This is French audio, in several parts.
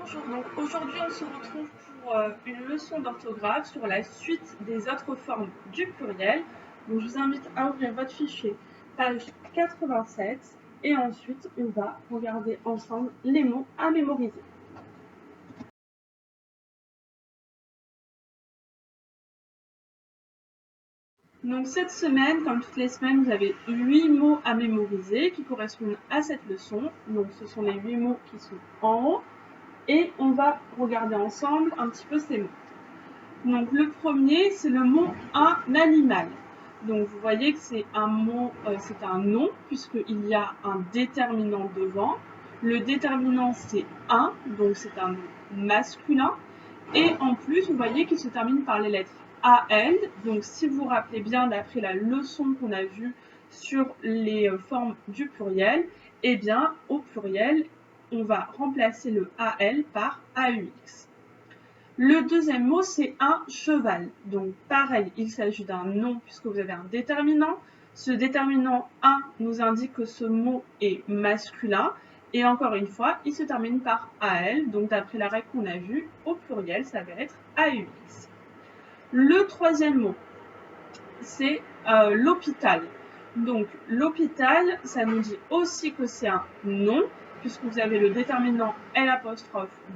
Bonjour, donc aujourd'hui on se retrouve pour une leçon d'orthographe sur la suite des autres formes du pluriel. Donc je vous invite à ouvrir votre fichier, page 87, et ensuite on va regarder ensemble les mots à mémoriser. Donc cette semaine, comme toutes les semaines, vous avez 8 mots à mémoriser qui correspondent à cette leçon. Donc ce sont les 8 mots qui sont en haut. Et on va regarder ensemble un petit peu ces mots. Donc le premier, c'est le mot un animal. Donc vous voyez que c'est un mot, c'est un nom, puisqu'il y a un déterminant devant. Le déterminant, c'est un, donc c'est un nom masculin. Et en plus, vous voyez qu'il se termine par les lettres AL. Donc si vous vous rappelez bien, d'après la leçon qu'on a vue sur les formes du pluriel, eh bien, au pluriel, on va remplacer le AL par AUX. Le deuxième mot, c'est un cheval. Donc pareil, il s'agit d'un nom puisque vous avez un déterminant. Ce déterminant un nous indique que ce mot est masculin. Et encore une fois, il se termine par AL. Donc d'après la règle qu'on a vue, au pluriel, ça va être AUX. Le troisième mot, c'est l'hôpital. Donc l'hôpital, ça nous dit aussi que c'est un nom, puisque vous avez le déterminant L'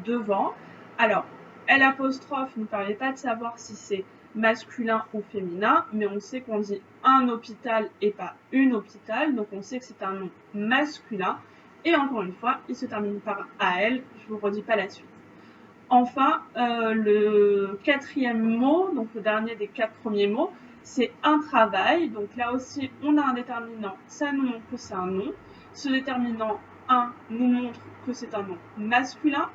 devant. Alors, L' ne permet pas de savoir si c'est masculin ou féminin, mais on sait qu'on dit un hôpital et pas une hôpital, donc on sait que c'est un nom masculin. Et encore une fois, il se termine par AL, je ne vous redis pas la suite. Enfin, le quatrième mot, donc le dernier des 4 premiers mots, c'est un travail. Donc là aussi, on a un déterminant, ça nous montre que c'est un nom. Ce déterminant 1 nous montre que c'est un nom masculin.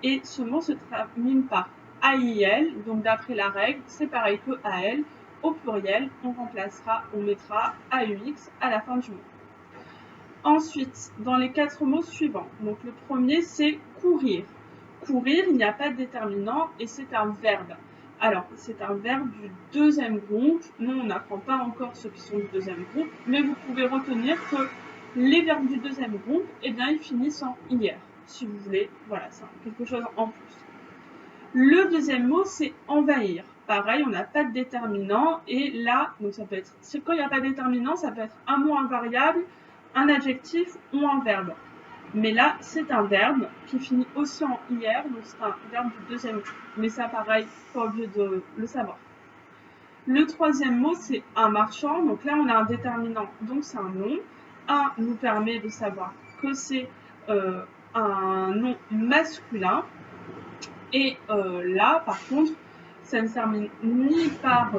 Et ce mot se termine par AIL. Donc d'après la règle, c'est pareil que AL. Au pluriel, on mettra AUX à la fin du mot. Ensuite, dans les 4 mots suivants, donc le premier, c'est courir. Courir, il n'y a pas de déterminant et c'est un verbe. Alors, c'est un verbe du deuxième groupe. Nous, on n'apprend pas encore ceux qui sont du deuxième groupe, mais vous pouvez retenir que les verbes du deuxième groupe, eh bien, ils finissent en IR, si vous voulez. Voilà, c'est quelque chose en plus. Le deuxième mot, c'est envahir. Pareil, on n'a pas de déterminant et là, donc ça peut être, quand il n'y a pas de déterminant, ça peut être un mot invariable, un adjectif ou un verbe. Mais là, c'est un verbe qui finit aussi en IR, donc c'est un verbe du deuxième groupe. Mais ça, pareil, pas obligé de le savoir. Le troisième mot, c'est un marchand. Donc là, on a un déterminant, donc c'est un nom. Un nous permet de savoir que c'est un nom masculin. Et là, par contre, ça ne se termine ni par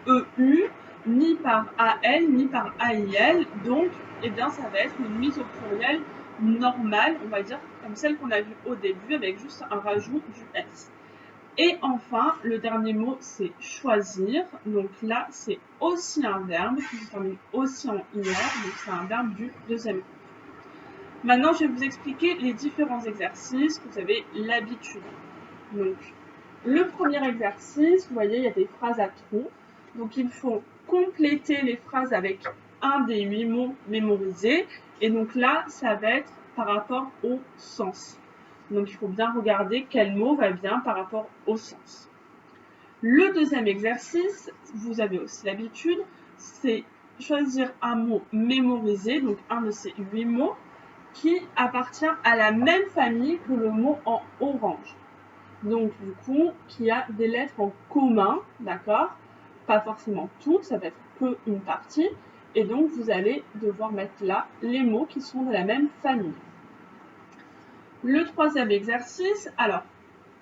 EU, ni par AL, ni par AIL. Donc, eh bien, ça va être une mise au pluriel normale, on va dire, comme celle qu'on a vue au début, avec juste un rajout du S. Et enfin, le dernier mot, c'est choisir. Donc là, c'est aussi un verbe qui se termine aussi en IR, donc c'est un verbe du deuxième groupe. Maintenant, je vais vous expliquer les différents exercices que vous avez l'habitude. Donc, le premier exercice, vous voyez, il y a des phrases à trous. Donc, il faut compléter les phrases avec un des 8 mots mémorisés. Et donc là, ça va être par rapport au sens. Donc, il faut bien regarder quel mot va bien par rapport au sens. Le deuxième exercice, vous avez aussi l'habitude, c'est choisir un mot mémorisé, donc un de ces 8 mots, qui appartient à la même famille que le mot en orange. Donc, du coup, qui a des lettres en commun, d'accord? Pas forcément toutes, ça peut être que une partie. Et donc, vous allez devoir mettre là les mots qui sont de la même famille. Le troisième exercice, alors,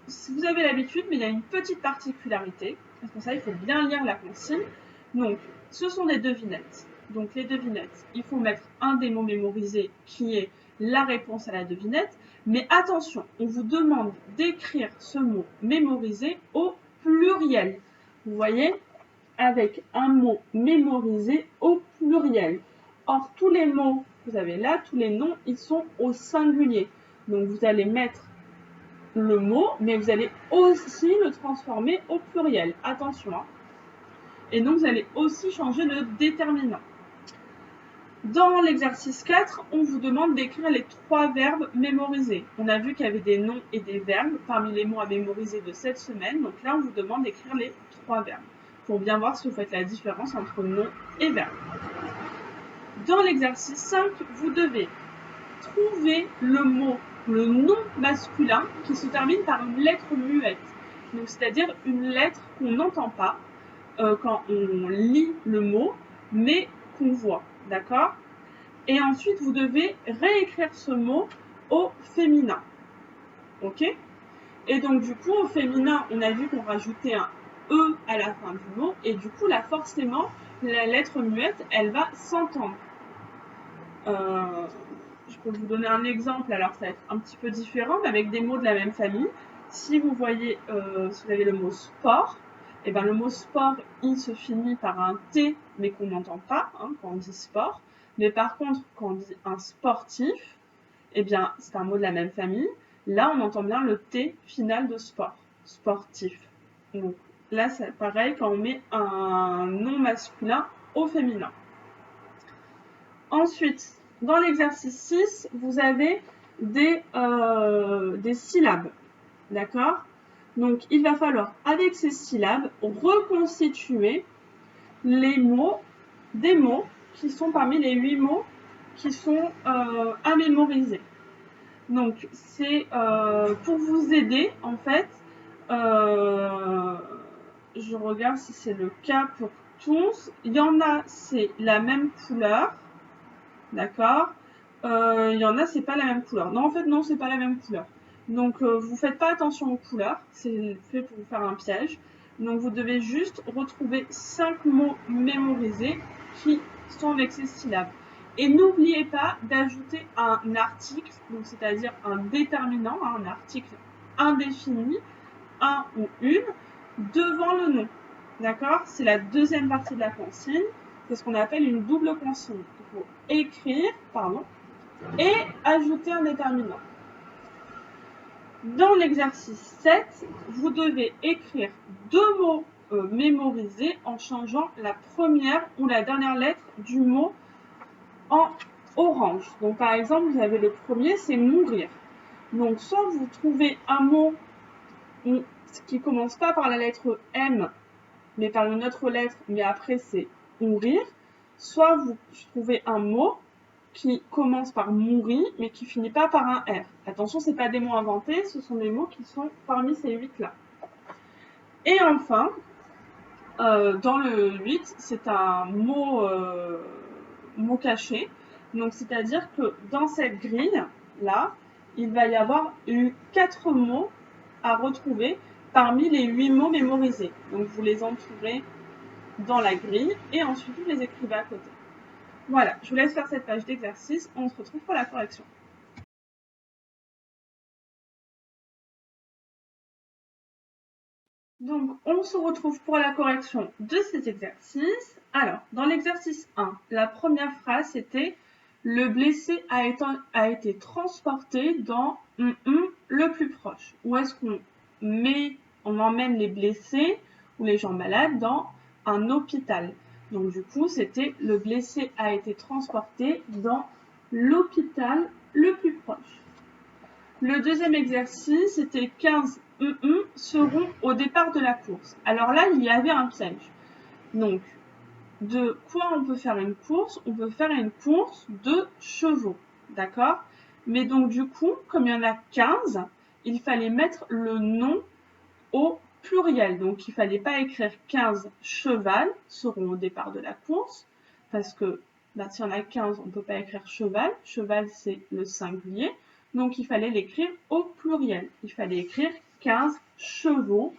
vous avez l'habitude, mais il y a une petite particularité. C'est pour ça qu'il faut bien lire la consigne. Donc, ce sont des devinettes. Donc, les devinettes, il faut mettre un des mots mémorisés qui est la réponse à la devinette. Mais attention, on vous demande d'écrire ce mot mémorisé au pluriel. Vous voyez, avec un mot mémorisé au pluriel. Or, tous les mots que vous avez là, tous les noms, ils sont au singulier. Donc, vous allez mettre le mot, mais vous allez aussi le transformer au pluriel. Attention. Et donc, vous allez aussi changer le déterminant. Dans l'exercice 4, on vous demande d'écrire les 3 verbes mémorisés. On a vu qu'il y avait des noms et des verbes parmi les mots à mémoriser de cette semaine. Donc là, on vous demande d'écrire les 3 verbes pour bien voir si vous faites la différence entre nom et verbe. Dans l'exercice 5, vous devez trouver le mot, le nom masculin qui se termine par une lettre muette. Donc c'est-à-dire une lettre qu'on n'entend pas quand on lit le mot, mais qu'on voit. D'accord? Et ensuite, vous devez réécrire ce mot au féminin. Ok? Et donc, du coup, au féminin, on a vu qu'on rajoutait un E à la fin du mot. Et du coup, là, forcément, la lettre muette, elle va s'entendre. Je peux vous donner un exemple. Alors, ça va être un petit peu différent, mais avec des mots de la même famille. Si vous voyez, si vous avez le mot sport, et ben le mot sport, il se finit par un T, mais qu'on n'entend pas quand on dit sport. Mais par contre, quand on dit un sportif, eh bien, c'est un mot de la même famille. Là, on entend bien le T final de sport, sportif. Donc là, c'est pareil quand on met un nom masculin au féminin. Ensuite, dans l'exercice 6, vous avez des syllabes. D'accord? Donc, il va falloir, avec ces syllabes, reconstituer les mots, des mots qui sont parmi les 8 mots qui sont à mémoriser. Donc, c'est pour vous aider, en fait, je regarde si c'est le cas pour tous. Il y en a, c'est la même couleur, d'accord? Il y en a, c'est pas la même couleur. Non, en fait, non, c'est pas la même couleur. Donc, vous faites pas attention aux couleurs, c'est fait pour vous faire un piège. Donc, vous devez juste retrouver 5 mots mémorisés qui sont avec ces syllabes. Et n'oubliez pas d'ajouter un article, donc c'est-à-dire un déterminant, un article indéfini, un ou une, devant le nom. D'accord? C'est la deuxième partie de la consigne. C'est ce qu'on appelle une double consigne. Il faut écrire, et ajouter un déterminant. Dans l'exercice 7, vous devez écrire 2 mots mémorisés en changeant la première ou la dernière lettre du mot en orange. Donc par exemple, vous avez le premier, c'est mourir. Donc soit vous trouvez un mot qui ne commence pas par la lettre M, mais par une autre lettre, mais après c'est mourir, soit vous trouvez un mot qui commence par mourir, mais qui finit pas par un R. Attention, ce n'est pas des mots inventés, ce sont des mots qui sont parmi ces 8-là. Et enfin, dans le 8, c'est un mot caché. Donc, c'est-à-dire que dans cette grille-là, il va y avoir eu 4 mots à retrouver parmi les 8 mots mémorisés. Donc, vous les entourez dans la grille et ensuite vous les écrivez à côté. Voilà, je vous laisse faire cette page d'exercice. On se retrouve pour la correction. Donc, on se retrouve pour la correction de ces exercices. Alors, dans l'exercice 1, la première phrase, c'était « Le blessé a été transporté dans le plus proche ». Où est-ce on emmène les blessés ou les gens malades dans un hôpital? Donc, du coup, c'était « Le blessé a été transporté dans l'hôpital le plus proche ». Le deuxième exercice, c'était 15 seront au départ de la course. Alors là, il y avait un piège. Donc, de quoi on peut faire une course? On peut faire une course de chevaux, d'accord? Mais donc, du coup, comme il y en a 15, il fallait mettre le nom au pluriel. Donc, il ne fallait pas écrire 15 chevals seront au départ de la course, parce que s'il y en a 15, on ne peut pas écrire cheval. Cheval, c'est le singulier. Donc, il fallait l'écrire au pluriel. Il fallait écrire 15 chevaux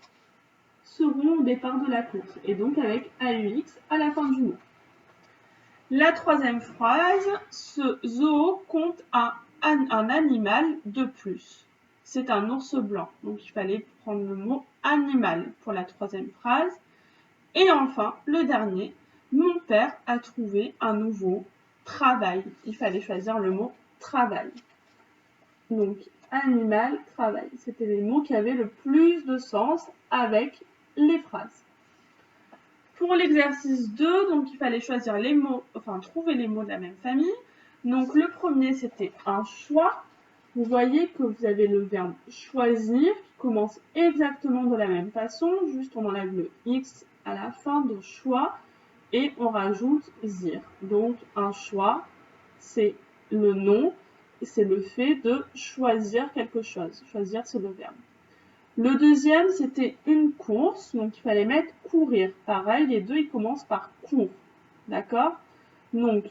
seront au départ de la course. Et donc, avec AUX à la fin du mot. La troisième phrase, ce zoo compte un animal de plus. C'est un ours blanc. Donc, il fallait prendre le mot animal pour la troisième phrase. Et enfin, le dernier, mon père a trouvé un nouveau travail. Il fallait choisir le mot travail. Donc, animal, travail. C'était les mots qui avaient le plus de sens avec les phrases. Pour l'exercice 2, donc il fallait choisir les mots, enfin trouver les mots de la même famille. Donc le premier, c'était un choix. Vous voyez que vous avez le verbe choisir qui commence exactement de la même façon. Juste on enlève le X à la fin de choix et on rajoute zir. Donc un choix, c'est le nom, c'est le fait de choisir quelque chose. Choisir, c'est le verbe. Le deuxième, c'était une course, donc il fallait mettre courir. Pareil, les deux, ils commencent par cours. D'accord? Donc,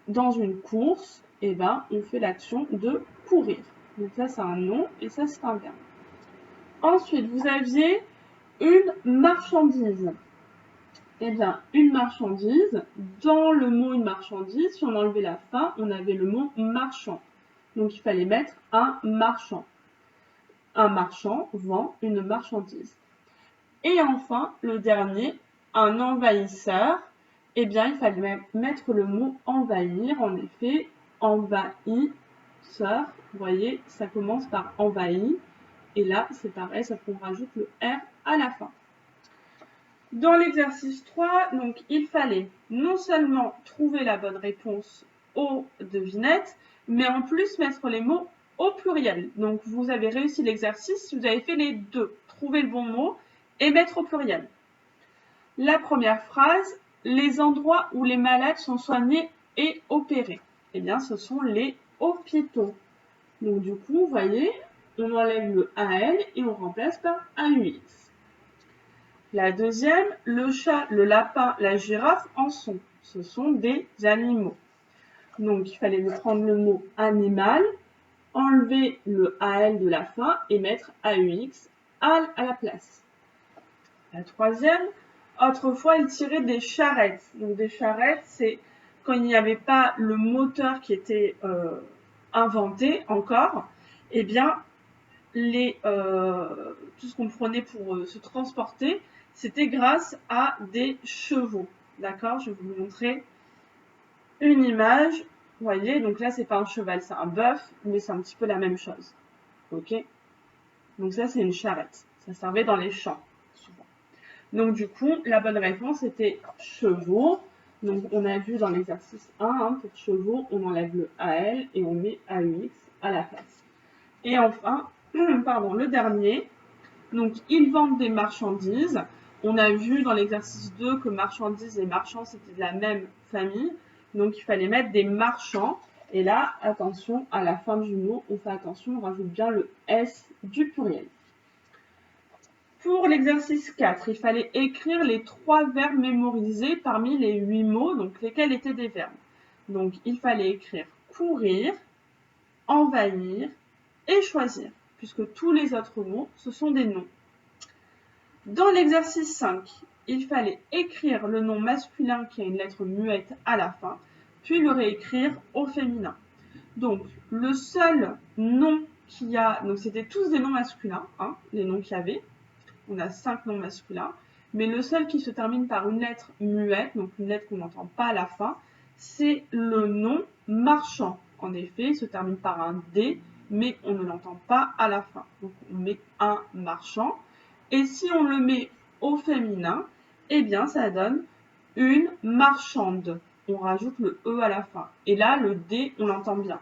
dans une course, eh ben, on fait l'action de courir. Donc ça, c'est un nom et ça, c'est un verbe. Ensuite, vous aviez une marchandise. Eh bien, une marchandise, dans le mot une marchandise, si on enlevait la fin, on avait le mot marchand. Donc, il fallait mettre un marchand. Un marchand vend une marchandise. Et enfin, le dernier, un envahisseur. Eh bien, il fallait mettre le mot envahir. En effet, envahisseur. Vous voyez, ça commence par envahi. Et là, c'est pareil, ça qu'on rajoute le R à la fin. Dans l'exercice 3, donc, il fallait non seulement trouver la bonne réponse aux devinettes, mais en plus mettre les mots au pluriel. Donc, vous avez réussi l'exercice si vous avez fait les deux. Trouver le bon mot et mettre au pluriel. La première phrase, les endroits où les malades sont soignés et opérés. Eh bien, ce sont les hôpitaux. Donc, du coup, vous voyez, on enlève le AL et on remplace par AUX. La deuxième, le chat, le lapin, la girafe en sont. Ce sont des animaux. Donc, il fallait prendre le mot animal, enlever le AL de la fin et mettre AUX à la place. La troisième, autrefois, ils tiraient des charrettes. Donc, des charrettes, c'est quand il n'y avait pas le moteur qui était inventé encore, eh bien, tout ce qu'on prenait pour se transporter, c'était grâce à des chevaux. D'accord? Je vais vous montrer une image. Vous voyez, donc là, c'est pas un cheval, c'est un bœuf, mais c'est un petit peu la même chose. Ok? Donc ça, c'est une charrette. Ça servait dans les champs, souvent. Donc du coup, la bonne réponse était chevaux. Donc on a vu dans l'exercice 1, pour chevaux, on enlève le AL et on met AUX à la place. Et enfin, pardon, le dernier, donc ils vendent des marchandises. On a vu dans l'exercice 2 que marchandises et marchands, c'était de la même famille. Donc il fallait mettre des marchands. Et là, attention, à la fin du mot, on fait attention, on rajoute bien le S du pluriel. Pour l'exercice 4, il fallait écrire les 3 verbes mémorisés parmi les 8 mots, donc lesquels étaient des verbes. Donc il fallait écrire courir, envahir et choisir, puisque tous les autres mots, ce sont des noms. Dans l'exercice 5, il fallait écrire le nom masculin qui a une lettre muette à la fin, puis le réécrire au féminin. Donc, le seul nom qu'il y a, donc c'était tous des noms masculins, hein, les noms qu'il y avait. On a 5 noms masculins, mais le seul qui se termine par une lettre muette, donc une lettre qu'on n'entend pas à la fin, c'est le nom marchand. En effet, il se termine par un D, mais on ne l'entend pas à la fin. Donc on met un marchand. Et si on le met au féminin, eh bien ça donne une marchande. On rajoute le E à la fin. Et là, le D, on l'entend bien.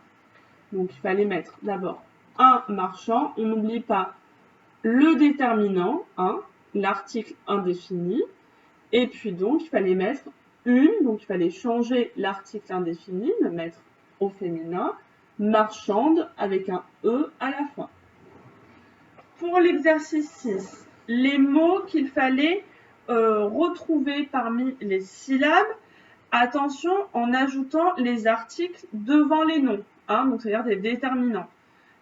Donc il fallait mettre d'abord un marchand. On n'oublie pas le déterminant, hein, l'article indéfini, et puis donc il fallait mettre une, donc il fallait changer l'article indéfini, le mettre au féminin, marchande avec un E à la fin. Pour l'exercice 6, les mots qu'il fallait retrouver parmi les syllabes, attention en ajoutant les articles devant les noms, hein, donc c'est-à-dire des déterminants.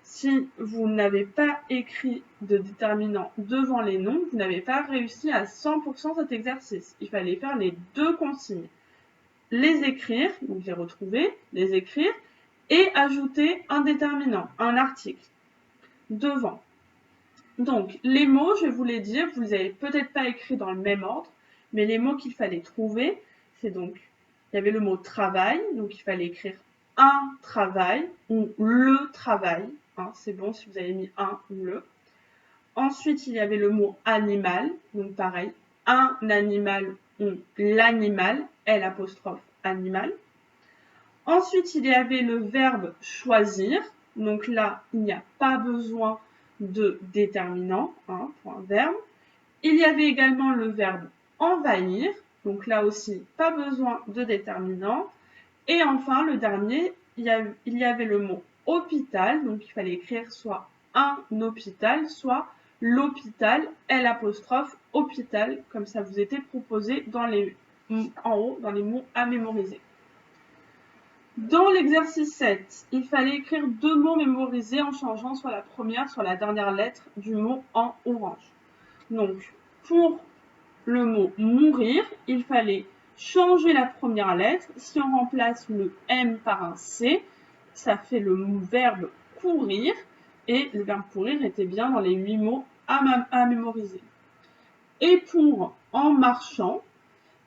Si vous n'avez pas écrit de déterminant devant les noms, vous n'avez pas réussi à 100% cet exercice. Il fallait faire les deux consignes. Les écrire, donc les retrouver, les écrire, et ajouter un déterminant, un article, devant. Donc, les mots, je vais vous les dire, vous ne les avez peut-être pas écrits dans le même ordre, mais les mots qu'il fallait trouver, c'est donc, il y avait le mot travail, donc il fallait écrire un travail ou le travail. Hein, c'est bon si vous avez mis un ou le. Ensuite, il y avait le mot animal, donc pareil, un animal ont l'animal, L', animal. Ensuite, il y avait le verbe choisir. Donc là, il n'y a pas besoin de déterminant pour un verbe. Il y avait également le verbe envahir. Donc là aussi, pas besoin de déterminant. Et enfin, le dernier, il y avait le mot hôpital. Donc il fallait écrire soit un hôpital, soit l'hôpital, L', hôpital, comme ça vous était proposé en haut, dans les mots à mémoriser. Dans l'exercice 7, il fallait écrire 2 mots mémorisés en changeant soit la première, soit la dernière lettre du mot en orange. Donc, pour le mot mourir, il fallait changer la première lettre. Si on remplace le M par un C, ça fait le verbe courir. Et le verbe courir était bien dans les 8 mots à mémoriser. Et pour en marchant,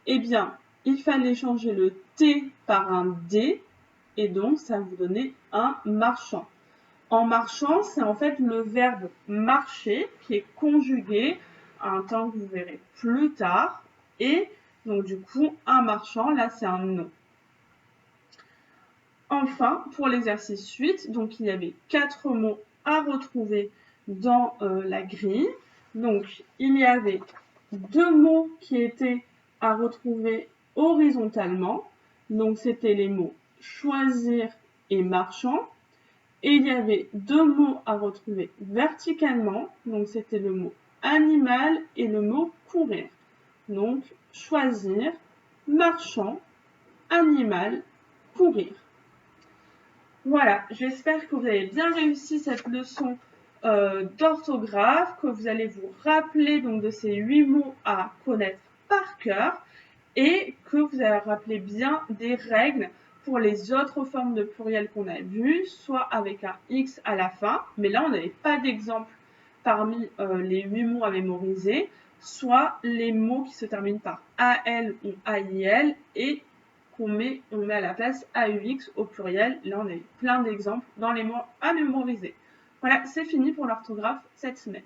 eh bien, il fallait changer le T par un D. Et donc, ça vous donnait un marchand. En marchant, c'est en fait le verbe marcher qui est conjugué à un temps que vous verrez plus tard. Et donc, du coup, un marchand, là, c'est un nom. Enfin, pour l'exercice 8, donc il y avait 4 mots à retrouver dans la grille. Donc, il y avait 2 mots qui étaient à retrouver horizontalement. Donc, c'était les mots choisir et marchand. Et il y avait 2 mots à retrouver verticalement. Donc, c'était le mot animal et le mot courir. Donc, choisir, marchand, animal, courir. Voilà, j'espère que vous avez bien réussi cette leçon d'orthographe, que vous allez vous rappeler donc de ces 8 mots à connaître par cœur et que vous allez rappeler bien des règles pour les autres formes de pluriel qu'on a vues, soit avec un X à la fin, mais là on n'avait pas d'exemple parmi les 8 mots à mémoriser, soit les mots qui se terminent par AL ou AIL et on met à la place AUX au pluriel. Là, on a eu plein d'exemples dans les mots à mémoriser. Voilà, c'est fini pour l'orthographe cette semaine.